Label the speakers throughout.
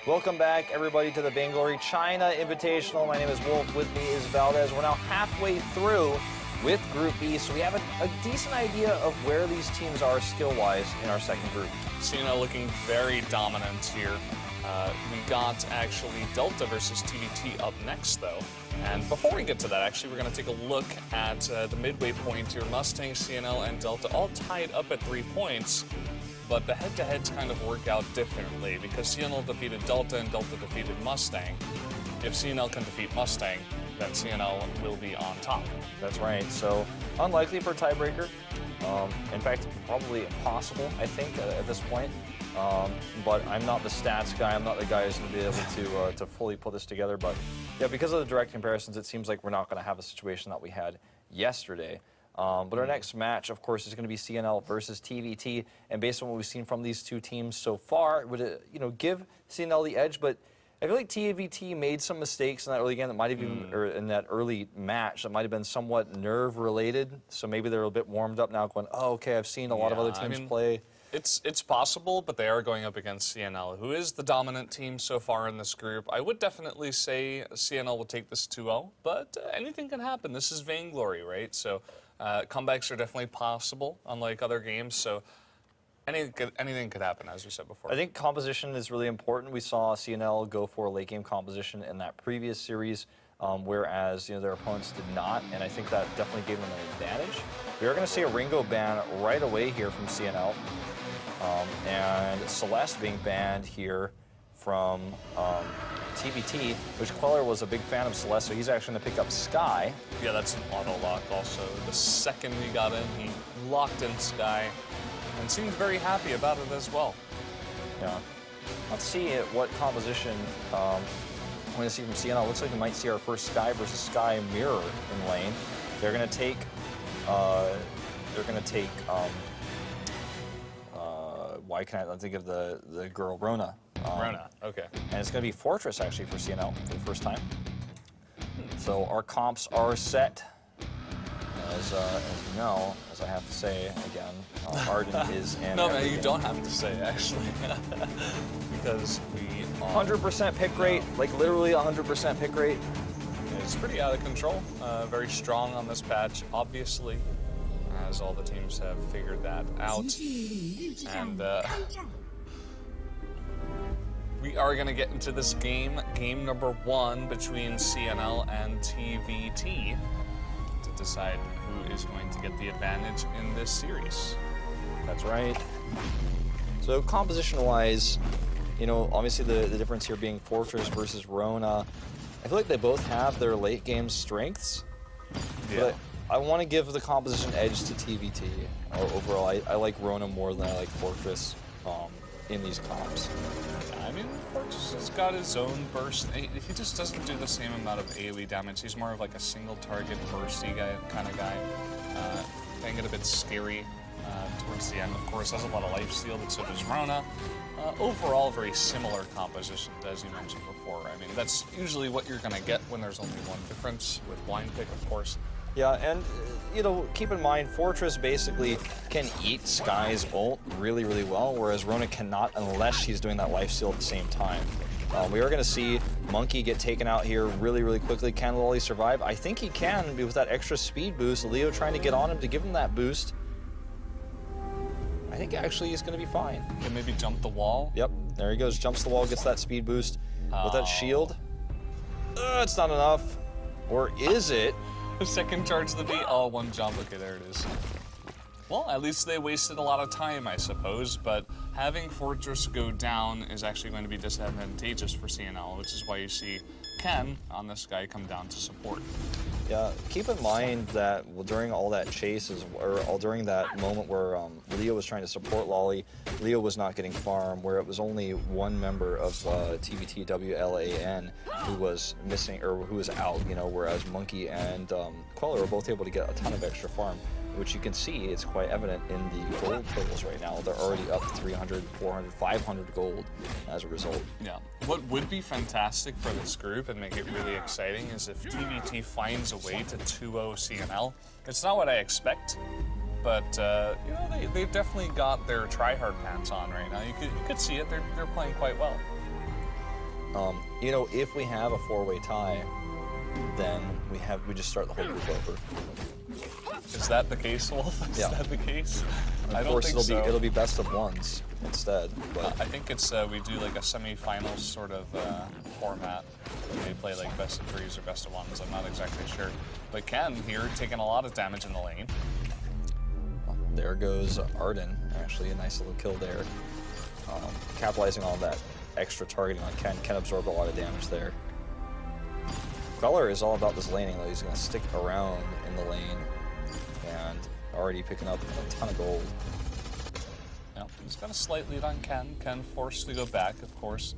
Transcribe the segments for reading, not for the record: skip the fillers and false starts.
Speaker 1: Welcome back, everybody, to the Vainglory China Invitational. My name is Wolf. With me is Valdez. We're now halfway through with Group B, so we have a decent idea of where these teams are skill-wise in our second group.
Speaker 2: CNL looking very dominant here. We got actually Delta versus TVT up next, though. And before we get to that, actually, we're going to take a look at the midway point here. Mustang, CNL, and Delta all tied up at 3 points. But the head-to-heads kind of work out differently because CNL defeated Delta and Delta defeated Mustang. If CNL can defeat Mustang, then CNL will be on top.
Speaker 1: That's right. So unlikely for a tiebreaker. In fact, probably impossible, I think, at this point. But I'm not the stats guy. I'm not the guy who's going to be able to fully put this together. But yeah, because of the direct comparisons, it seems like we're not going to have a situation that we had yesterday. But our next match, of course, is going to be CNL versus TVT. And based on what we've seen from these two teams so far, it would give CNL the edge. But I feel like TVT made some mistakes in that early game that might have even, or in that early match, that might have been somewhat nerve-related. So maybe they're a bit warmed up now, going, "Oh, okay, I've seen a lot of other teams play."
Speaker 2: It's possible, but they are going up against CNL, who is the dominant team so far in this group. I would definitely say CNL will take this 2-0, but anything can happen. This is Vainglory, right? So comebacks are definitely possible, unlike other games. So anything could happen, as we said before.
Speaker 1: I think composition is really important. We saw CNL go for a late game composition in that previous series, whereas their opponents did not, and I think that definitely gave them an advantage. We are going to see a Ringo ban right away here from CNL, and Celeste being banned here from TVT, which Queller was a big fan of Celeste, so he's actually going to pick up Sky.
Speaker 2: Yeah, that's an auto lock also. The second we got in, he locked in Sky and seemed very happy about it as well.
Speaker 1: Yeah. Let's see what composition we're going to see from CNL. Looks like we might see our first Sky versus Sky mirror in lane. They're going to take why can't I think of the girl Rona?
Speaker 2: Rona, okay.
Speaker 1: And it's going to be Fortress actually for CNL for the first time. So our comps are set. As you know, as I have to say again, Arden is in.
Speaker 2: No, man, you don't have to say actually, because we
Speaker 1: 100% pick rate, like literally 100% pick rate.
Speaker 2: It's pretty out of control. Very strong on this patch, obviously, as all the teams have figured that out. And we are going to get into this game number 1 between CNL and TVT, to decide who is going to get the advantage in this series.
Speaker 1: That's right. So composition-wise, obviously the difference here being Fortress versus Rona. I feel like they both have their late game strengths, but I want to give the composition edge to TVT. Overall, I like Rona more than I like Fortress in these comps.
Speaker 2: I mean, Fortress has got his own burst. He just doesn't do the same amount of AoE damage. He's more of like a single target bursty kind of guy. Can get a bit scary towards the end. Of course, has a lot of lifesteal, but so does Rona. Overall, very similar compositions, as you mentioned before. I mean, that's usually what you're going to get when there's only one difference, with blind pick, of course.
Speaker 1: Yeah, and, keep in mind, Fortress basically can eat Sky's ult really, really well, whereas Rona cannot unless she's doing that lifesteal at the same time. We are going to see Monkey get taken out here really, really quickly. Can Lolly survive? I think he can, with that extra speed boost. Leo trying to get on him to give him that boost. I think actually he's going to be fine.
Speaker 2: Can maybe jump the wall?
Speaker 1: Yep, there he goes. Jumps the wall, gets that speed boost. With that shield. It's not enough. Or is it?
Speaker 2: Second charge of the beat. Oh, one jump. Okay, there it is. Well, at least they wasted a lot of time, I suppose, but having Fortress go down is actually going to be disadvantageous for CNL, which is why you see Ken on this guy come down to support.
Speaker 1: Yeah, keep in mind that during all that chases, or during that moment where Leo was trying to support Lolly, Leo was not getting farm, where it was only one member of TVT WLAN who was missing, or who was out, whereas Monkey and Queller were both able to get a ton of extra farm, which you can see it's quite evident in the gold totals right now. They're already up 300, 400, 500 gold as a result.
Speaker 2: Yeah. What would be fantastic for this group and make it really exciting is if TVT finds a way to 2-0 CNL. It's not what I expect, but they've definitely got their try-hard pants on right now. You could see it. They're playing quite well.
Speaker 1: You know, if we have a 4-way tie, then we just start the whole group over.
Speaker 2: Is that the case, Wolf? Is that the case?
Speaker 1: Of course, it'll be best of ones instead. But
Speaker 2: I think it's we do like a semi-finals sort of format. They play like best of 3s or best of 1s. I'm not exactly sure. But Ken here taking a lot of damage in the lane.
Speaker 1: There goes Arden. Actually, a nice little kill there. Capitalizing on that extra targeting on Ken. Ken absorbed a lot of damage there. Queller is all about this laning, though. He's going to stick around in the lane and already picking up a ton of gold.
Speaker 2: Yeah, he's got a slight lead on Ken. Ken forced to go back, of course.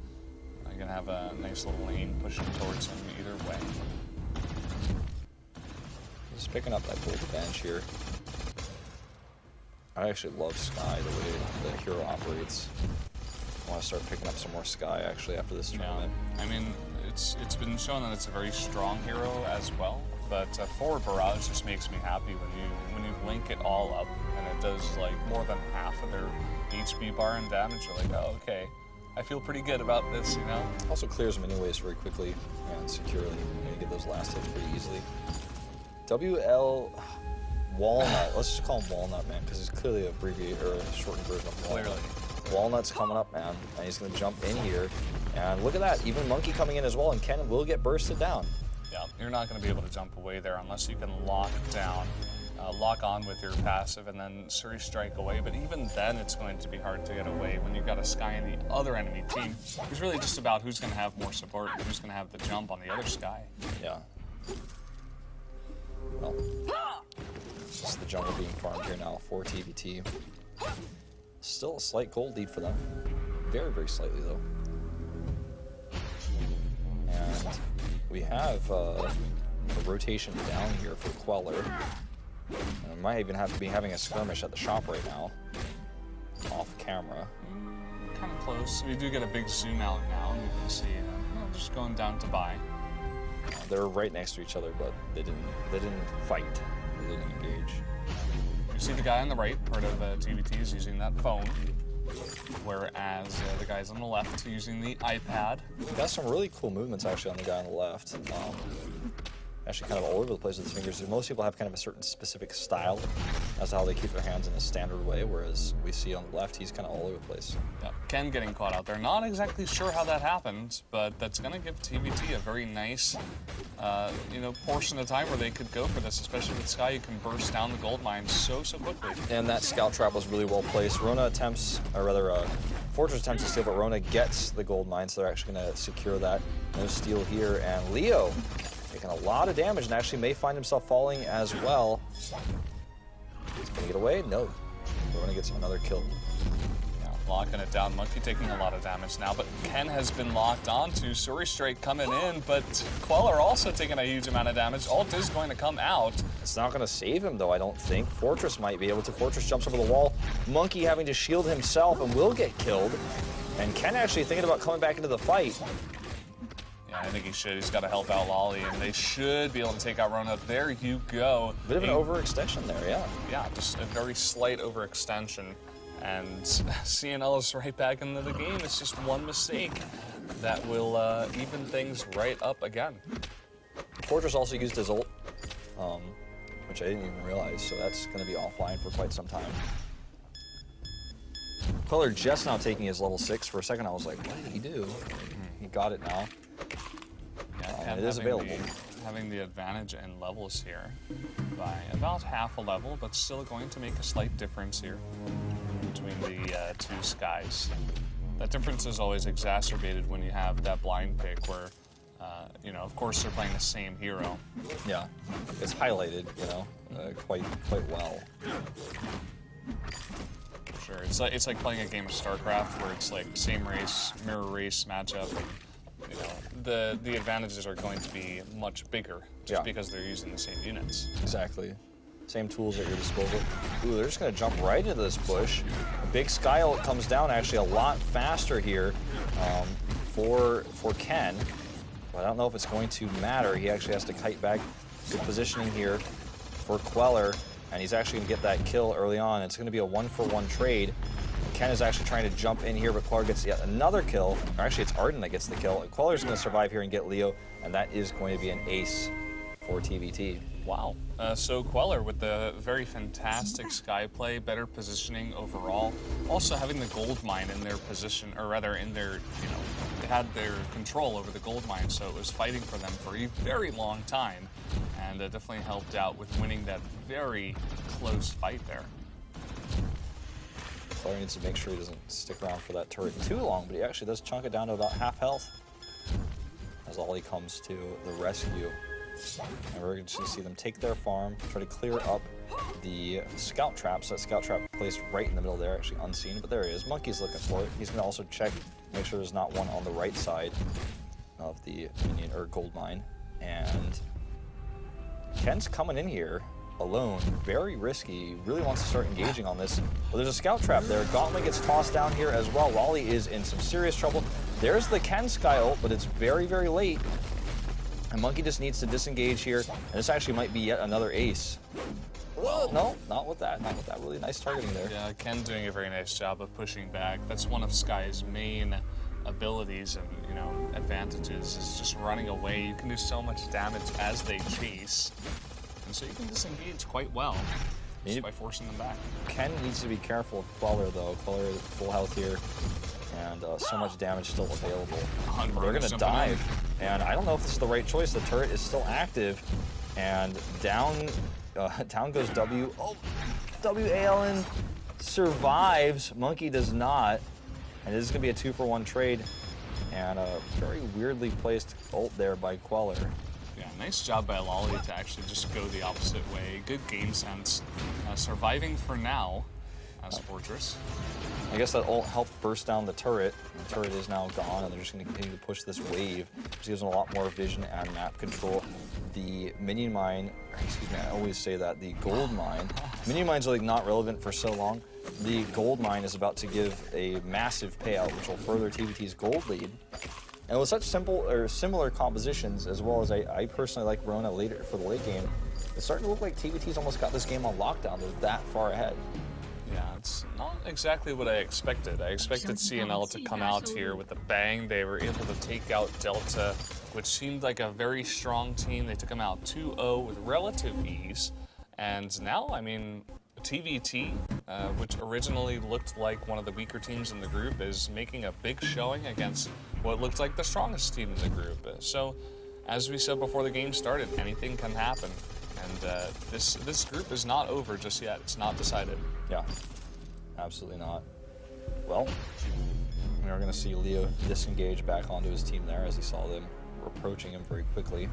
Speaker 2: You're going to have a nice little lane pushing towards him either way.
Speaker 1: He's picking up that gold advantage here. I actually love Sky, the way the hero operates. I want to start picking up some more Sky, actually, after this tournament.
Speaker 2: Yeah. I mean, it's been shown that it's a very strong hero as well, but forward barrage just makes me happy when you link it all up and it does like more than half of their HP bar and damage. You're like, oh, okay, I feel pretty good about this, you know.
Speaker 1: Also clears mini waves very quickly and securely. You get those last hits pretty easily. WL Walnut. Let's just call him Walnut, man, because he's clearly abbreviated or a shortened version of Walnut.
Speaker 2: Clearly.
Speaker 1: Walnut's coming up, man, and he's going to jump in here. And look at that, even Monkey coming in as well, and Ken will get bursted down.
Speaker 2: Yeah, you're not going to be able to jump away there unless you can lock down, lock on with your passive, and then Suri strike away. But even then, it's going to be hard to get away when you've got a Sky in the other enemy team. It's really just about who's going to have more support and who's going to have the jump on the other Sky.
Speaker 1: Yeah. Well, this is the jungle being farmed here now for TVT. Still a slight gold lead for them. Very, very slightly, though. And we have a rotation down here for Queller. And I might even have to be having a skirmish at the shop right now. Off camera.
Speaker 2: Kind of close. We do get a big zoom out now, and you can see just going down to buy.
Speaker 1: They're right next to each other, but they didn't fight. They didn't engage.
Speaker 2: You see the guy on the right, part of TVT, is using that phone, whereas the guys on the left using the iPad.
Speaker 1: Got some really cool movements actually on the guy on the left. Actually kind of all over the place with his fingers. Most people have kind of a certain specific style as to how they keep their hands in a standard way, whereas we see on the left, he's kind of all over the place.
Speaker 2: Yeah, Ken getting caught out there. Not exactly sure how that happened, but that's going to give TVT a very nice, portion of time where they could go for this, especially with Sky. You can burst down the gold mine so quickly.
Speaker 1: And that scout trap was really well placed. Rona attempts, or rather, Fortress attempts to steal, but Rona gets the gold mine, so they're actually going to secure that. No steal here, and Leo taking a lot of damage and actually may find himself falling as well. He's going to get away? No. Rona gets another kill.
Speaker 2: Locking it down. Monkey taking a lot of damage now, but Ken has been locked onto. Suri straight coming in, but Queller also taking a huge amount of damage. Ult is going to come out.
Speaker 1: It's not going to save him, though, I don't think. Fortress might be able to. Fortress jumps over the wall. Monkey having to shield himself and will get killed. And Ken actually thinking about coming back into the fight.
Speaker 2: Yeah, I think he should. He's got to help out Lolly, and they should be able to take out Rona. There you go.
Speaker 1: Bit of an overextension there, yeah.
Speaker 2: Yeah, just a very slight overextension. And CNL is right back into the game. It's just one mistake that will even things right up again.
Speaker 1: Fortress also used his ult, which I didn't even realize, so that's going to be offline for quite some time. Queller just now taking his level 6. For a second I was like, what did he do? He got it now.
Speaker 2: Yeah,
Speaker 1: it is available.
Speaker 2: Having the advantage in levels here by about half a level, but still going to make a slight difference here between the two Skies. That difference is always exacerbated when you have that blind pick where, of course they're playing the same hero.
Speaker 1: Yeah, it's highlighted, quite well.
Speaker 2: For sure. It's like playing a game of StarCraft where it's like same race, mirror race matchup. The advantages are going to be much bigger just because they're using the same units.
Speaker 1: Exactly. Same tools at your disposal. Ooh, they're just going to jump right into this bush. A big Sky ult comes down actually a lot faster here for Ken. But I don't know if it's going to matter. He actually has to kite back. Good positioning here for Queller. And he's actually going to get that kill early on. It's going to be a 1-for-1 trade. Ken is actually trying to jump in here, but Queller gets yet another kill. Or actually, it's Arden that gets the kill. Queller's going to survive here and get Leo, and that is going to be an ace for TVT.
Speaker 2: Wow. So Queller with the very fantastic sky play, better positioning overall. Also having the gold mine in their position, or rather in their, they had their control over the gold mine, so it was fighting for them for a very long time. And it definitely helped out with winning that very close fight there.
Speaker 1: Queller needs to make sure he doesn't stick around for that turret too long, but he actually does chunk it down to about half health as Ollie comes to the rescue. And we're just going to see them take their farm, try to clear up the scout trap. So that scout trap placed right in the middle there, actually unseen, but there he is. Monkey's looking for it. He's going to also check, make sure there's not one on the right side of the minion or gold mine. And Ken's coming in here alone, very risky, really wants to start engaging on this. Well, there's a scout trap there. Gauntlet gets tossed down here as well. Wally is in some serious trouble. There's the Ken Sky ult, but it's very, very late. And Monkey just needs to disengage here, and this actually might be yet another ace. Well, no, not with that. Not with that. Really nice targeting there.
Speaker 2: Yeah, Ken doing a very nice job of pushing back. That's one of Sky's main abilities and, advantages is just running away. You can do so much damage as they chase, and so you can disengage quite well just by forcing them back.
Speaker 1: Ken needs to be careful of Queller, though. Queller is full health here, and so much damage still available. They're going to dive, and I don't know if this is the right choice. The turret is still active, and down goes W. Oh, WALN survives. Monkey does not, and this is going to be a 2-for-1 trade, and a very weirdly placed ult there by Queller.
Speaker 2: Yeah, nice job by Lolly to actually just go the opposite way. Good game sense. Surviving for now as Fortress.
Speaker 1: I guess that ult helped burst down the turret. The turret is now gone, and they're just going to continue to push this wave, which gives them a lot more vision and map control. The minion mine, excuse me, I always say that, the gold mine. Minion mine's like not relevant for so long. The gold mine is about to give a massive payout, which will further TVT's gold lead. And with such simple or similar compositions, as well as I personally like Rona later for the late game, it's starting to look like TVT's almost got this game on lockdown. They're that far ahead.
Speaker 2: Yeah, it's not exactly what I expected. I expected CNL to come out here with a bang. They were able to take out Delta, which seemed like a very strong team. They took them out 2-0 with relative ease. And now, I mean, TVT, which originally looked like one of the weaker teams in the group, is making a big showing against what looked like the strongest team in the group. So, as we said before the game started, anything can happen. And this group is not over just yet. It's not decided.
Speaker 1: Yeah, absolutely not. Well, we are going to see Leo disengage back onto his team there as he saw them approaching him very quickly.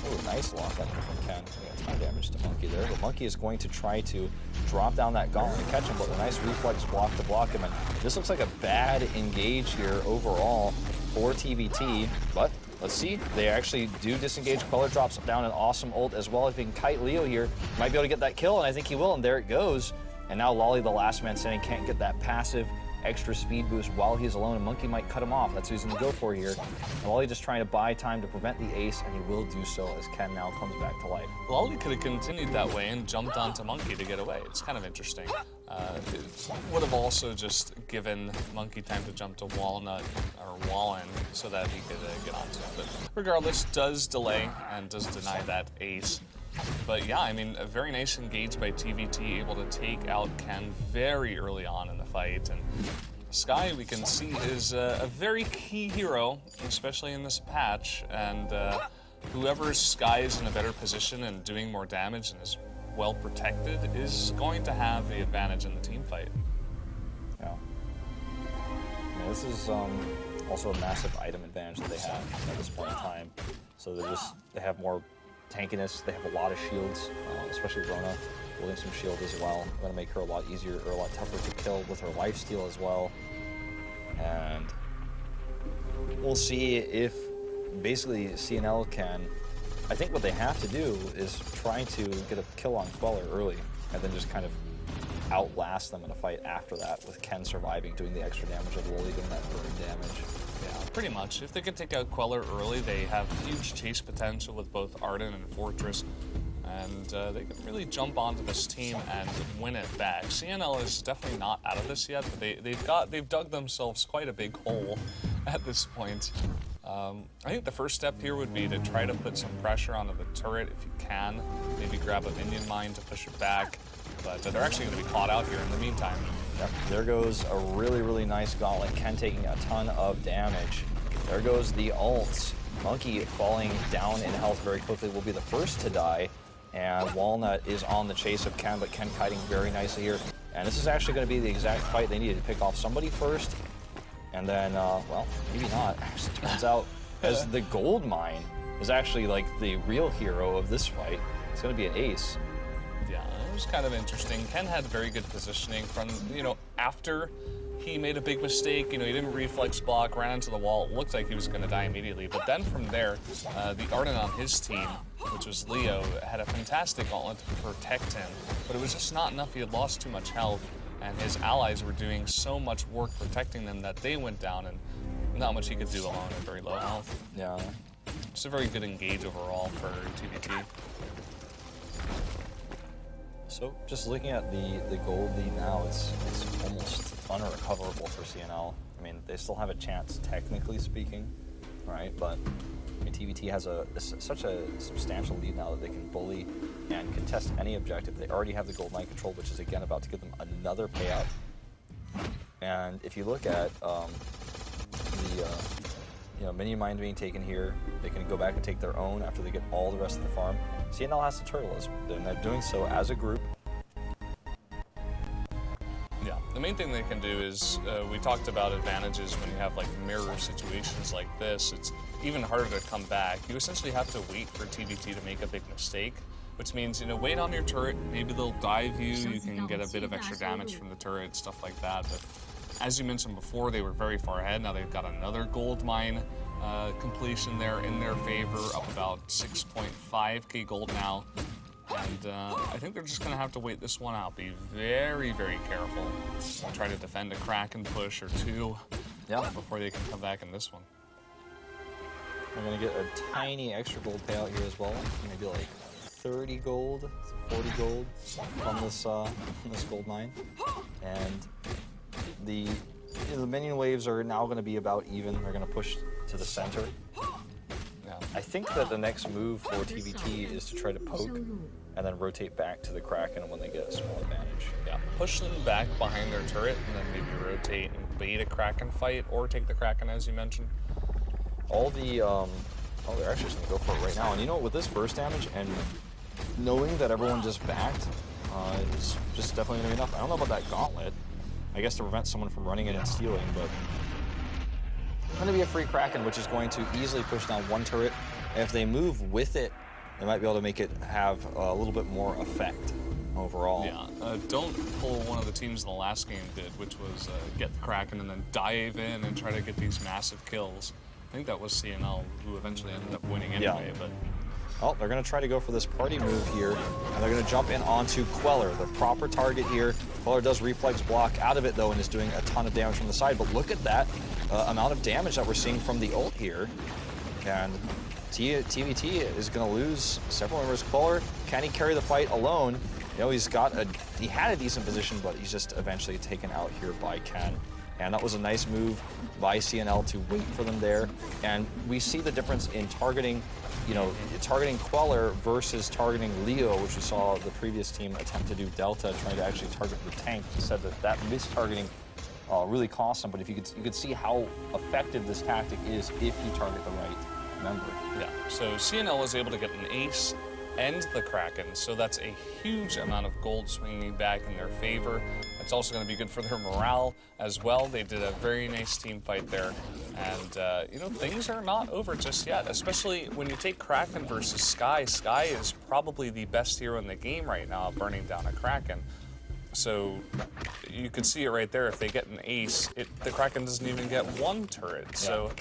Speaker 1: Oh, nice lock on here from Ken. We got time damage to Monkey there, but Monkey is going to try to drop down that gauntlet and catch him, but a nice reflex block to block him. And this looks like a bad engage here overall for TVT, but let's see. They actually do disengage. Queller drops down an awesome ult as well. If he can kite Leo here, might be able to get that kill, and I think he will, and there it goes. And now Lolly, the last man standing, can't get that passive extra speed boost while he's alone, and Monkey might cut him off. That's what he's going to go for here. And Lolly just trying to buy time to prevent the ace, and he will do so as Ken now comes back to life.
Speaker 2: Lolly could have continued that way and jumped onto Monkey to get away. It's kind of interesting. It would have also just given Monkey time to jump to Walnut or Wallen so that he could get onto him. But regardless, does delay and does deny that ace. But yeah, I mean, a very nice engage by TVT, able to take out Ken very early on in the fight. And Sky, we can see, is a very key hero, especially in this patch. And whoever Sky is in a better position and doing more damage and is well protected is going to have the advantage in the team fight.
Speaker 1: Yeah. I mean, this is also a massive item advantage that they have at this point in time. So they have more tankiness, they have a lot of shields, especially Rona holding some shield as well. Going to make her a lot easier or a lot tougher to kill with her lifesteal as well. And we'll see if basically CNL can, I think what they have to do is try to get a kill on Queller early and then just kind of outlast them in a fight after that, with Ken surviving, doing the extra damage of Loli doing that burn damage.
Speaker 2: Yeah, pretty much. If they could take out Queller early, they have huge chase potential with both Arden and Fortress. and they can really jump onto this team and win it back. CNL is definitely not out of this yet, but they've dug themselves quite a big hole at this point. I think the first step here would be to try to put some pressure onto the turret if you can. Maybe grab a minion mine to push it back, but they're actually going to be caught out here in the meantime.
Speaker 1: Yep, there goes a really, really nice gauntlet. Ken taking a ton of damage. There goes the ults. Monkey falling down in health very quickly will be the first to die. And Walnut is on the chase of Ken, but Ken kiting very nicely here. And this is actually going to be the exact fight they needed to pick off somebody first. And then, well, maybe not. Actually, turns out as the gold mine is actually like the real hero of this fight. It's going to be an ace.
Speaker 2: Yeah, it was kind of interesting. Ken had very good positioning from, after he made a big mistake. He didn't reflex block, ran into the wall. It looked like he was going to die immediately. But then from there, the Arden on his team, which was Leo, had a fantastic gauntlet to protect him. But it was just not enough. He had lost too much health. And his allies were doing so much work protecting them that they went down, and not much he could do alone at very low health.
Speaker 1: Yeah.
Speaker 2: It's a very good engage overall for TVT.
Speaker 1: So just looking at the gold lead now, it's almost unrecoverable for CNL. I mean, they still have a chance, technically speaking, right? But I mean, TVT has such a substantial lead now that they can bully and contest any objective. They already have the gold mine control, which is again about to give them another payout. And if you look at the minion mine being taken here, they can go back and take their own after they get all the rest of the farm. CNL has to turtle us, and they're doing so as a group.
Speaker 2: Yeah, the main thing they can do is, we talked about advantages when you have like mirror situations like this. It's even harder to come back. You essentially have to wait for TVT to make a big mistake, which means, wait on your turret. Maybe they'll dive you. You can get a bit of extra damage from the turret, stuff like that. But as you mentioned before, they were very far ahead. Now they've got another gold mine completion there in their favor, up about 6.5k gold now. And I think they're just going to have to wait this one out. Be very, very careful. And try to defend a Kraken push or two before they can come back in this one.
Speaker 1: We're going to get a tiny extra gold payout here as well. Maybe like 30 gold, 40 gold from this gold mine. And the minion waves are now going to be about even. They're going to push to the center. I think that the next move for TVT is to try to poke and then rotate back to the Kraken when they get a small advantage.
Speaker 2: Yeah, push them back behind their turret and then maybe rotate and bait a Kraken fight or take the Kraken as you mentioned.
Speaker 1: All the, they're actually just going to go for it right now. And with this burst damage and knowing that everyone just backed is just definitely going to be enough. I don't know about that gauntlet. I guess to prevent someone from running in and stealing, but going to be a free Kraken, which is going to easily push down one turret. And if they move with it, they might be able to make it have a little bit more effect overall.
Speaker 2: Yeah, don't pull one of the teams in the last game did, which was get the Kraken and then dive in and try to get these massive kills. I think that was CNL who eventually ended up winning anyway, but...
Speaker 1: Well, they're going to try to go for this party move here, and they're going to jump in onto Queller, the proper target here. Queller does reflex block out of it, though, and is doing a ton of damage from the side. But look at that amount of damage that we're seeing from the ult here. And TVT is going to lose several members. Queller, can he carry the fight alone? He had a decent position, but he's just eventually taken out here by Ken. And that was a nice move by CNL to wait for them there. And we see the difference in targeting, targeting Queller versus targeting Leo, which we saw the previous team attempt to do Delta, trying to actually target the tank. He said that mis-targeting really cost him, but if you could see how effective this tactic is if you target the right member.
Speaker 2: Yeah, so CNL was able to get an ace and the Kraken, so that's a huge amount of gold swinging back in their favor. It's also going to be good for their morale as well. They did a very nice team fight there, and things are not over just yet, especially when you take Kraken versus Sky. Sky is probably the best hero in the game right now, burning down a Kraken. So you could see it right there. If they get an ace, the Kraken doesn't even get one turret. Yeah. So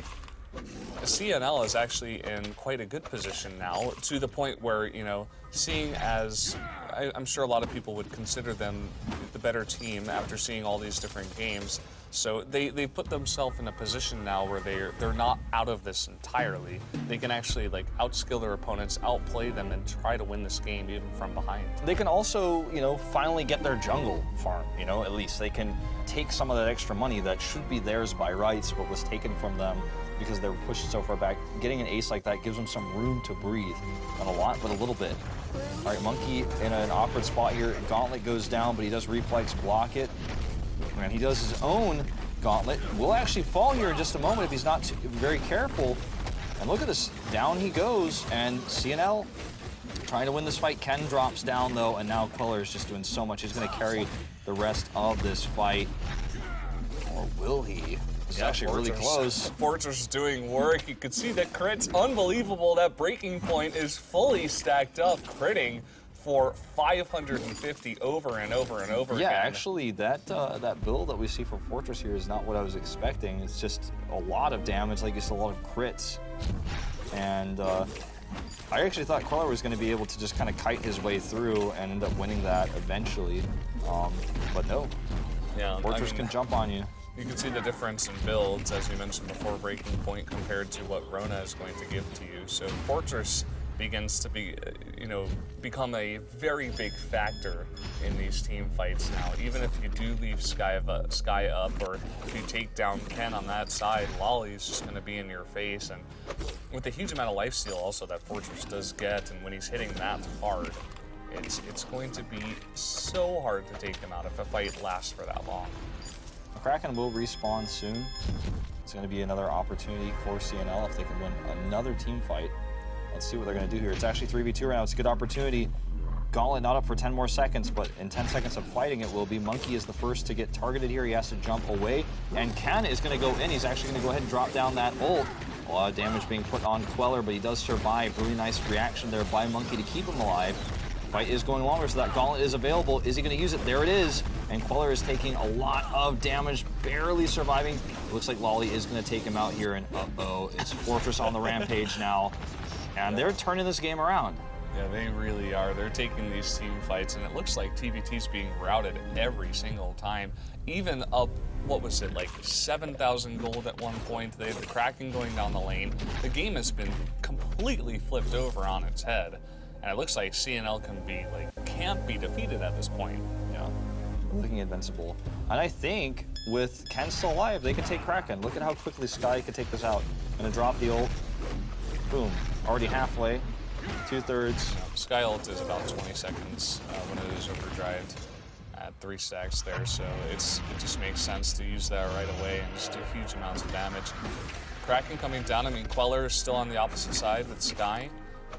Speaker 2: CNL is actually in quite a good position now, to the point where, seeing as I'm sure a lot of people would consider them the better team after seeing all these different games, So they put themselves in a position now where they're not out of this entirely. They can actually like outskill their opponents, outplay them, and try to win this game even from behind.
Speaker 1: They can also, you know, finally get their jungle farm, you know, at least. They can take some of that extra money that should be theirs by rights, but was taken from them because they were pushed so far back. Getting an ace like that gives them some room to breathe. Not a lot, but a little bit. All right, Monkey in an awkward spot here. Gauntlet goes down, but he does reflex block it. And he does his own Gauntlet. Will actually fall here in just a moment if he's not very careful. And look at this, down he goes, and CNL trying to win this fight. Ken drops down though, and now Queller is just doing so much. He's gonna carry the rest of this fight. Or will he? This is actually really close.
Speaker 2: Fortress is doing work. You can see that crit's unbelievable. That breaking point is fully stacked up, critting for 550 over and over and over again.
Speaker 1: Yeah, actually, that build that we see for Fortress here is not what I was expecting. It's just a lot of damage, like it's a lot of crits. And I actually thought Queller was going to be able to just kind of kite his way through and end up winning that eventually. But no,
Speaker 2: yeah,
Speaker 1: Fortress can jump on you.
Speaker 2: You can see the difference in builds, as you mentioned before, breaking point compared to what Rona is going to give to you. So Fortress begins to be, become a very big factor in these team fights now. Even if you do leave Sky up, or if you take down Ken on that side, Lolly's just going to be in your face. And with the huge amount of lifesteal also that Fortress does get, and when he's hitting that hard, it's going to be so hard to take him out if a fight lasts for that long.
Speaker 1: Kraken will respawn soon. It's going to be another opportunity for CNL if they can win another team fight. Let's see what they're going to do here. It's actually 3v2 right now. It's a good opportunity. Gauntlet not up for 10 more seconds, but in 10 seconds of fighting it will be. Monkey is the first to get targeted here. He has to jump away, and Ken is going to go in. He's actually going to go ahead and drop down that ult. A lot of damage being put on Queller, but he does survive. Really nice reaction there by Monkey to keep him alive. Fight is going longer, so that Gauntlet is available. Is he going to use it? There it is. And Queller is taking a lot of damage, barely surviving. It looks like Lolly is going to take him out here, and uh-oh, it's Fortress on the rampage now. And they're turning this game around.
Speaker 2: Yeah, they really are. They're taking these team fights, and it looks like TVT's being routed every single time. Even up, what was it, like 7,000 gold at one point. They have the Kraken going down the lane. The game has been completely flipped over on its head. And it looks like CNL can't be defeated at this point.
Speaker 1: Yeah, looking invincible. And I think with Ken still alive, they can take Kraken. Look at how quickly Sky could take this out. Gonna drop the ult. Boom, already halfway, 2/3.
Speaker 2: Sky ult is about 20 seconds when it is overdrived at 3 stacks there, so it just makes sense to use that right away and just do huge amounts of damage. Kraken coming down. I mean, Queller is still on the opposite side with Sky.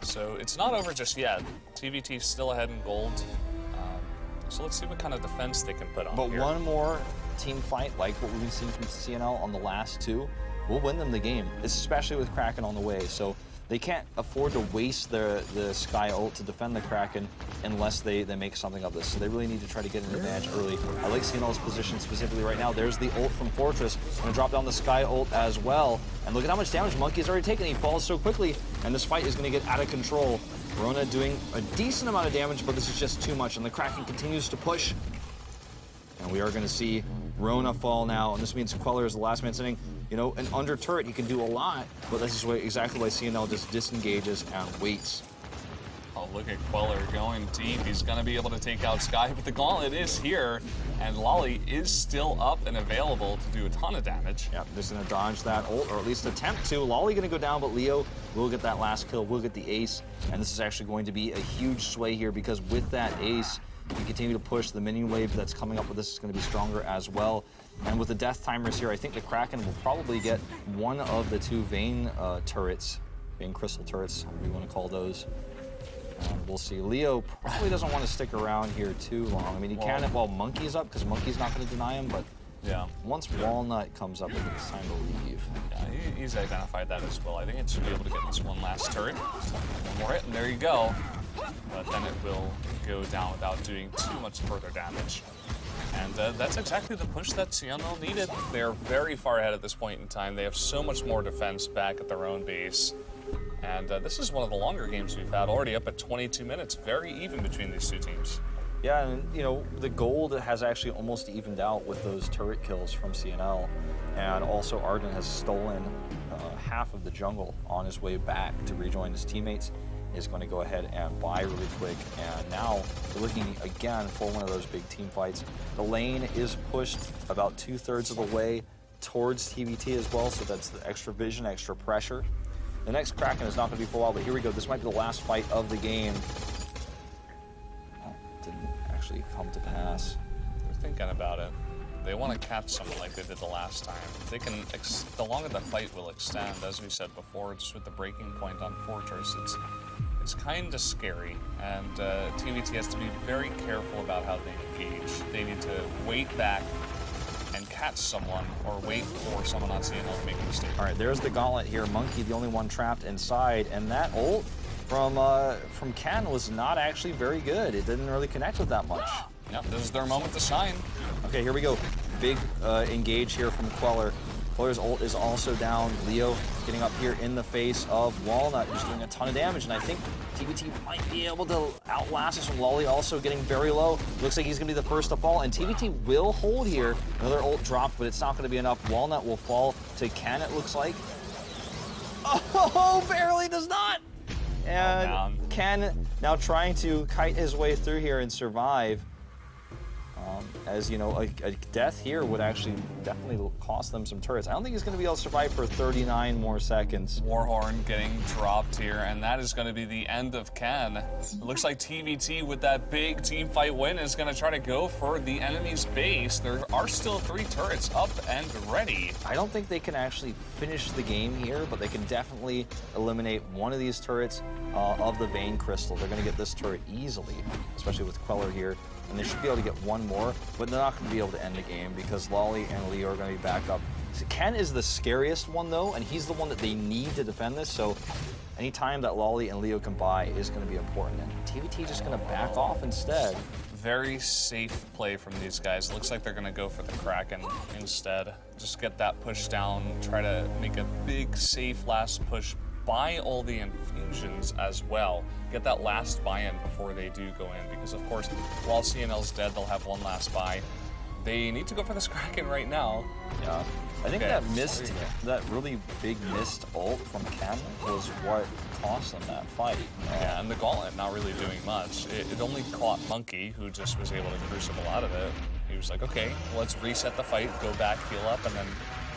Speaker 2: So it's not over just yet. TVT still ahead in gold. So let's see what kind of defense they can put on
Speaker 1: But
Speaker 2: here.
Speaker 1: one more team fight, like what we've been seeing from CNL on the last two, will win them the game, especially with Kraken on the way. So they can't afford to waste the Sky ult to defend the Kraken unless they make something of this. So they really need to try to get an advantage early. I like CNL's position specifically right now. There's the ult from Fortress. Gonna drop down the Sky ult as well. And look at how much damage Monkey's already taken. He falls so quickly, and this fight is gonna get out of control. Rona doing a decent amount of damage, but this is just too much, and the Kraken continues to push. And we are gonna see Rona fall now, and this means Queller is the last man standing. You know, an under turret, he can do a lot, but this is exactly why CNL just disengages and waits.
Speaker 2: Oh, look at Queller going deep. He's going to be able to take out Sky, but the Gauntlet is here, and Lolly is still up and available to do a ton of damage.
Speaker 1: Yep, just going to dodge that ult, or at least attempt to. Lolly going to go down, but Leo will get that last kill, will get the ace, and this is actually going to be a huge sway here, because with that ace, we continue to push. The minion wave that's coming up with this is going to be stronger as well. And with the death timers here, I think the Kraken will probably get one of the two Vain turrets, Vain crystal turrets, whatever you want to call those. And we'll see. Leo probably doesn't want to stick around here too long. I mean, he can while Monkey's up, because Monkey's not going to deny him, but
Speaker 2: yeah,
Speaker 1: once Walnut comes up, I think it's time to leave.
Speaker 2: Yeah, he's identified that as well. I think it should be able to get this one last turret. One more hit, and there you go. But then it will go down without doing too much further damage. And that's exactly the push that CNL needed. They're very far ahead at this point in time. They have so much more defense back at their own base. And this is one of the longer games we've had, already up at 22 minutes. Very even between these two teams.
Speaker 1: Yeah, and you know, the gold has actually almost evened out with those turret kills from CNL. And also Arden has stolen half of the jungle on his way back to rejoin his teammates. Is going to go ahead and buy really quick. And now we're looking again for one of those big team fights. The lane is pushed about 2/3 of the way towards TVT as well, so that's the extra vision, extra pressure. The next Kraken is not going to be for a while, but here we go. This might be the last fight of the game. Oh, didn't actually come to pass.
Speaker 2: They're thinking about it. They want to catch someone like they did the last time. If they can, the longer the fight will extend, as we said before, just with the breaking point on Fortress, it's kind of scary. And TVT has to be very careful about how they engage. They need to wait back and catch someone, or wait for someone on CNL to make a mistake.
Speaker 1: All right, there's the gauntlet here. Monkey, the only one trapped inside, and that ult from Ken was not actually very good. It didn't really connect with that much.
Speaker 2: Yep, this is their moment to shine.
Speaker 1: Okay, here we go. Big engage here from Queller. Queller's ult is also down. Leo getting up here in the face of Walnut, who's doing a ton of damage, and I think TVT might be able to outlast us. From Lolly also getting very low. Looks like he's gonna be the first to fall, and TVT will hold here. Another ult dropped, but it's not gonna be enough. Walnut will fall to Ken, it looks like. Oh, barely does not! And Ken now trying to kite his way through here and survive. As you know, a death here would actually definitely cost them some turrets. I don't think he's going to be able to survive for 39 more seconds.
Speaker 2: Warhorn getting dropped here, and that is going to be the end of Ken. It looks like TVT with that big team fight win is going to try to go for the enemy's base. There are still 3 turrets up and ready.
Speaker 1: I don't think they can actually finish the game here, but they can definitely eliminate one of these turrets of the Vein Crystal. They're going to get this turret easily, especially with Queller here. And they should be able to get one more, but they're not going to be able to end the game because Lolly and Leo are going to be back up. So Ken is the scariest one, though, and he's the one that they need to defend this, so any time that Lolly and Leo can buy is going to be important. And TVT just going to back off instead.
Speaker 2: Very safe play from these guys. Looks like they're going to go for the Kraken instead. Just get that push down, try to make a big, safe last push. Buy all the infusions as well. Get that last buy-in before they do go in, because of course, while CNL's dead, they'll have one last buy. They need to go for this Kraken right now.
Speaker 1: Yeah, I think that really big missed ult from Ken was what cost them that fight.
Speaker 2: Yeah, and the Gauntlet not really doing much. It only caught Monkey, who just was able to crucible out of it. He was like, okay, let's reset the fight, go back, heal up, and then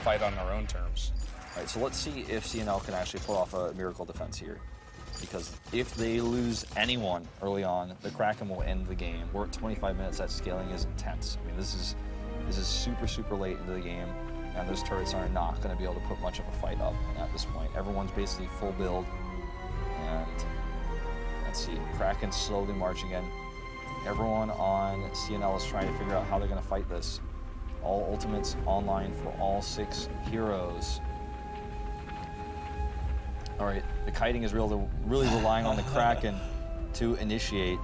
Speaker 2: fight on our own terms.
Speaker 1: All right, so let's see if CNL can actually pull off a miracle defense here. Because if they lose anyone early on, the Kraken will end the game. We're at 25 minutes, that scaling is intense. I mean, this is super, super late into the game, and those turrets are not going to be able to put much of a fight up at this point. Everyone's basically full build, and let's see, Kraken's slowly marching in. Everyone on CNL is trying to figure out how they're going to fight this. All ultimates online for all 6 heroes. All right, the kiting is really relying on the Kraken to initiate.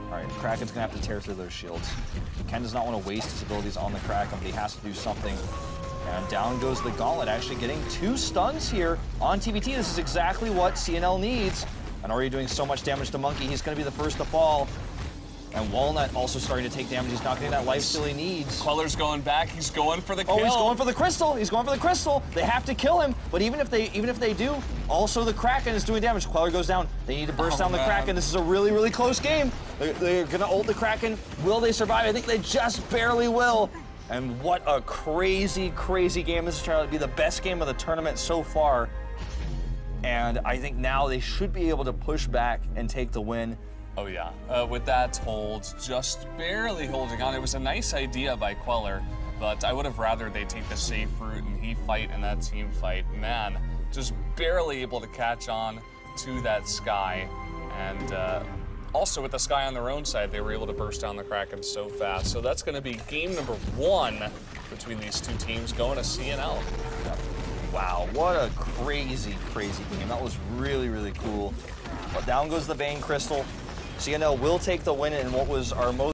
Speaker 1: All right, Kraken's gonna have to tear through those shields. Ken does not want to waste his abilities on the Kraken, but he has to do something. And down goes the Gauntlet, actually getting 2 stuns here on TVT. This is exactly what CNL needs. And already doing so much damage to Monkey, he's gonna be the first to fall. And Walnut also starting to take damage. He's not getting that lifesteal he needs.
Speaker 2: Queller's going back. He's going for the kill.
Speaker 1: Oh, he's going for the crystal. He's going for the crystal. They have to kill him. But even if they do, also the Kraken is doing damage. Queller goes down. They need to burst down the Kraken. This is a really, really close game. They're gonna ult the Kraken. Will they survive? I think they just barely will. And what a crazy, crazy game. This is trying to be the best game of the tournament so far. And I think now they should be able to push back and take the win.
Speaker 2: Oh yeah, with that hold, just barely holding on. It was a nice idea by Queller, but I would have rather they take the safe route and he fight in that team fight. Man, just barely able to catch on to that Sky. And also with the Sky on their own side, they were able to burst down the Kraken so fast. So that's gonna be game number 1 between these 2 teams going to CNL.
Speaker 1: Wow, what a crazy, crazy game. That was really, really cool. But down goes the Vein Crystal. CNL will take the win in what was our most